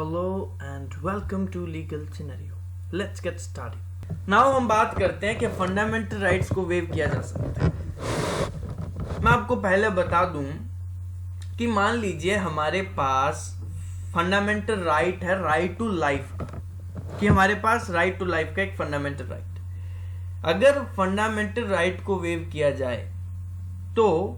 Hello and welcome to Legal Scenario. Let's get started. Now हम बात करते हैं कि फंडामेंटल राइट्स को वेव किया जा सकता है। मैं आपको पहले बता दूं कि मान लीजिए हमारे पास फंडामेंटल राइट है राइट टू लाइफ का, कि हमारे पास राइट टू लाइफ का एक फंडामेंटल राइट। अगर फंडामेंटल राइट को वेव किया जाए तो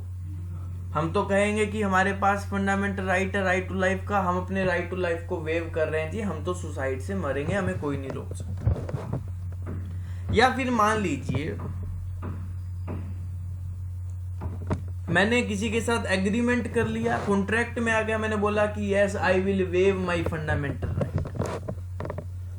हम तो कहेंगे कि हमारे पास फंडामेंटल राइट है राइट टू लाइफ का, हम अपने राइट टू लाइफ को वेव कर रहे हैं जी, हम तो सुसाइड से मरेंगे, हमें कोई नहीं रोक सकता। या फिर मान लीजिए मैंने किसी के साथ एग्रीमेंट कर लिया, कॉन्ट्रैक्ट में आ गया, मैंने बोला कि yes I will wave my fundamental right,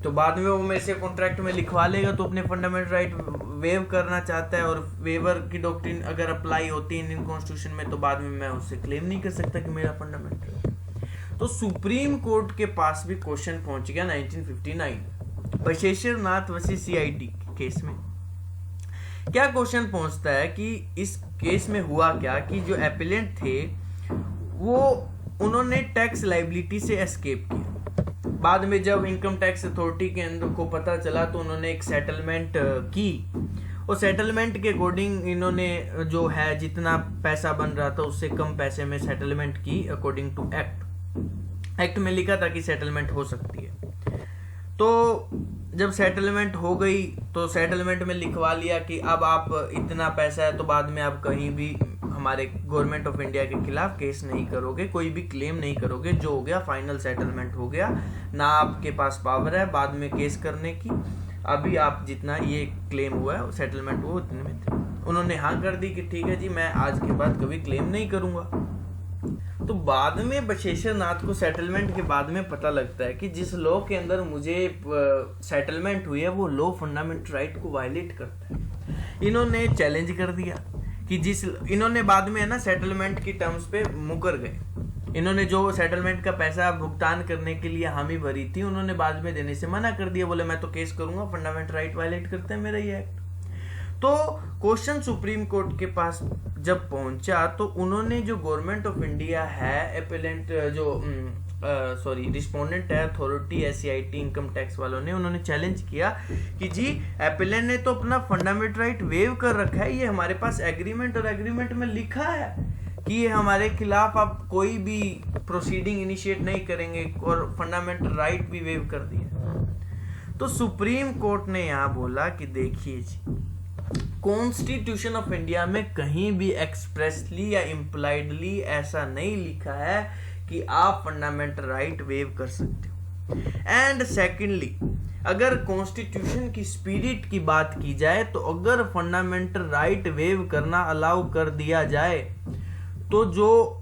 तो बाद में वो मेरे से कॉन्ट्रैक्ट में लिखवा लेगा तो अपने फंडामेंटल राइट वेव करना चाहता है, और वेवर की डॉक्ट्रिन अगर अप्लाई होती है इंडियन कॉन्स्टिट्यूशन में तो बाद में मैं उससे क्लेम नहीं कर सकता कि मेरा फंडामेंटल। तो सुप्रीम कोर्ट के पास भी क्वेश्चन पहुंच गया 1959 बशेश्वर नाथ वर्सेस सीआईटी केस में। क्या क्वेश्चन पहुंचता है कि इस केस में हुआ क्या कि जो एपिलेंट थे वो उन्होंने टैक्स लाइबिलिटी से एस्केप किया। बाद में जब इनकम टैक्स अथॉरिटी के अंदर को पता चला तो उन्होंने एक सेटलमेंट की, और सेटलमेंट के अकॉर्डिंग इन्होंने जो है जितना पैसा बन रहा था उससे कम पैसे में सेटलमेंट की अकॉर्डिंग टू एक्ट में लिखा था कि सेटलमेंट हो सकती है। तो जब सेटलमेंट हो गई तो सेटलमेंट में लिखवा लिया कि अब आप इतना पैसा है तो बाद में आप कहीं भी हमारे गवर्नमेंट ऑफ इंडिया के खिलाफ केस नहीं करोगे, कोई भी क्लेम नहीं करोगे, जो हो गया फाइनल सेटलमेंट हो गया, ना आपके पास पावर है बाद में केस करने की, अभी आप जितना ये क्लेम हुआ है सेटलमेंट वो उतने में थे। उन्होंने हाँ कर दी कि ठीक है जी मैं आज के बाद कभी क्लेम नहीं करूंगा। तो बाद में बशेश्वर नाथ को सेटलमेंट के बाद में पता लगता है कि जिस लॉ के अंदर मुझे सेटलमेंट हुई है वो लॉ फंडामेंटल राइट को वायलेट करता है। इन्होंने चैलेंज कर दिया कि इन्होंने बाद में है ना सेटलमेंट की टर्म्स पे मुकर गए। इन्होंने जो सेटलमेंट का पैसा भुगतान करने के लिए हामी भरी थी उन्होंने बाद में देने से मना कर दिया, बोले मैं तो केस करूंगा, फंडामेंटल राइट वायलेट करते हैं मेरा ये एक्ट। तो क्वेश्चन सुप्रीम कोर्ट के पास जब पहुंचा तो उन्होंने जो गवर्नमेंट ऑफ इंडिया है एपेलेंट जो रिस्पोंडेंट है अथॉरिटी एससीआईटी इनकम टैक्स वालों ने, उन्होंने चैलेंज किया कि जी एपेलेंट ने तो अपना फंडामेंटल राइट वेव कर रखा है, ये हमारे पास एग्रीमेंट और एग्रीमेंट में लिखा है कि ये हमारे खिलाफ आप कोई भी प्रोसीडिंग इनिशिएट नहीं करेंगे और फंडामेंटल राइट भी वेव कर दिया। तो सुप्रीम कोर्ट ने यहाँ बोला कि देखिए जी कॉन्स्टिट्यूशन ऑफ इंडिया में कहीं भी एक्सप्रेसली या इम्प्लाइडली ऐसा नहीं लिखा है कि आप फंडामेंटल राइट वेव कर सकते हो। एंड सेकेंडली अगर कॉन्स्टिट्यूशन की स्पिरिट की बात की जाए तो अगर फंडामेंटल राइट वेव करना अलाउ कर दिया जाए तो जो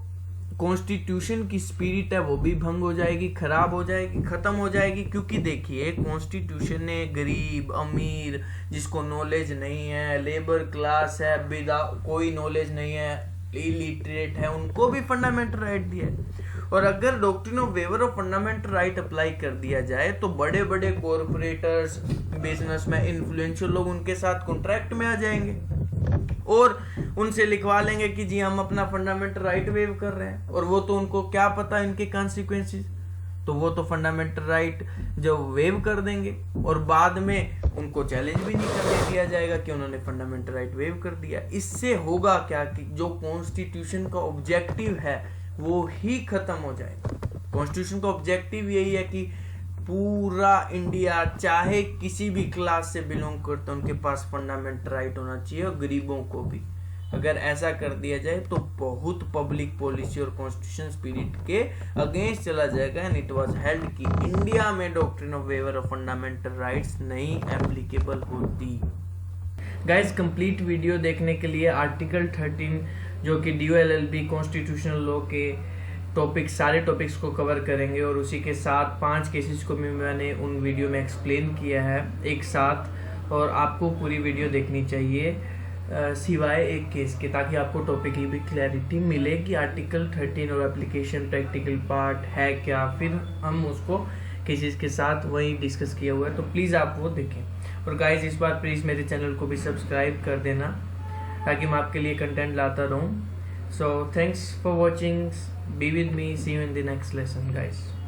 कॉन्स्टिट्यूशन की स्पिरिट है वो भी भंग हो जाएगी, खराब हो जाएगी, खत्म हो जाएगी। क्योंकि देखिए कॉन्स्टिट्यूशन ने गरीब अमीर जिसको नॉलेज नहीं है, लेबर क्लास है विदा कोई नॉलेज नहीं है, इलिटरेट है, उनको भी फंडामेंटल राइट दिया है। और अगर doctrine of waiver of fundamental right apply कर दिया जाए तो बड़े बड़े कॉर्पोरेटर्स, बिजनेसमैन, इन्फ्लुएंशियल लोग उनके साथ कॉन्ट्रैक्ट में आ जाएंगे और उनसे लिखवा लेंगे कि जी हम अपना फंडामेंटल राइट वेव कर रहे हैं, और वो तो उनको क्या पता इनके कॉन्सिक्वेंसेस, तो वो तो फंडामेंटल राइट जो वेव कर देंगे और बाद में उनको चैलेंज भी नहीं करने दिया जाएगा कि उन्होंने फंडामेंटल राइट वेव कर दिया। इससे होगा क्या कि जो कॉन्स्टिट्यूशन का ऑब्जेक्टिव है वो ही खत्म हो जाएगा। कॉन्स्टिट्यूशन का ऑब्जेक्टिव यही है कि पूरा इंडिया चाहे किसी भी क्लास से बिलोंग करते उनके पास फंडामेंटल राइट होना चाहिए, और गरीबों को भी। अगर ऐसा कर दिया जाए तो बहुत पब्लिक पॉलिसी और कॉन्स्टिट्यूशन स्पिरिट के अगेंस्ट चला जाएगा। एंड इट वाज हेल्ड कि इंडिया में doctrine of waiver of fundamental rights नहीं एप्लीकेबल होती। गाइस कंप्लीट वीडियो देखने के लिए आर्टिकल 13 जो कि DOLLB कॉन्स्टिट्यूशनल लॉ के सारे टॉपिक्स को कवर करेंगे, और उसी के साथ 5 केसेस को भी मैंने उन वीडियो में एक्सप्लेन किया है एक साथ, और आपको पूरी वीडियो देखनी चाहिए सिवाय एक केस के, ताकि आपको टॉपिक की भी क्लैरिटी मिले कि आर्टिकल 13 और एप्लीकेशन प्रैक्टिकल पार्ट है क्या, फिर हम उसको केसेस के साथ वही डिस्कस किया हुआ है, तो प्लीज़ आप वो देखें। और गाइज इस बार प्लीज़ मेरे चैनल को भी सब्सक्राइब कर देना ताकि मैं आपके लिए कंटेंट लाता रहूँ। So thanks for watching. Be with me. See you in the next lesson, guys.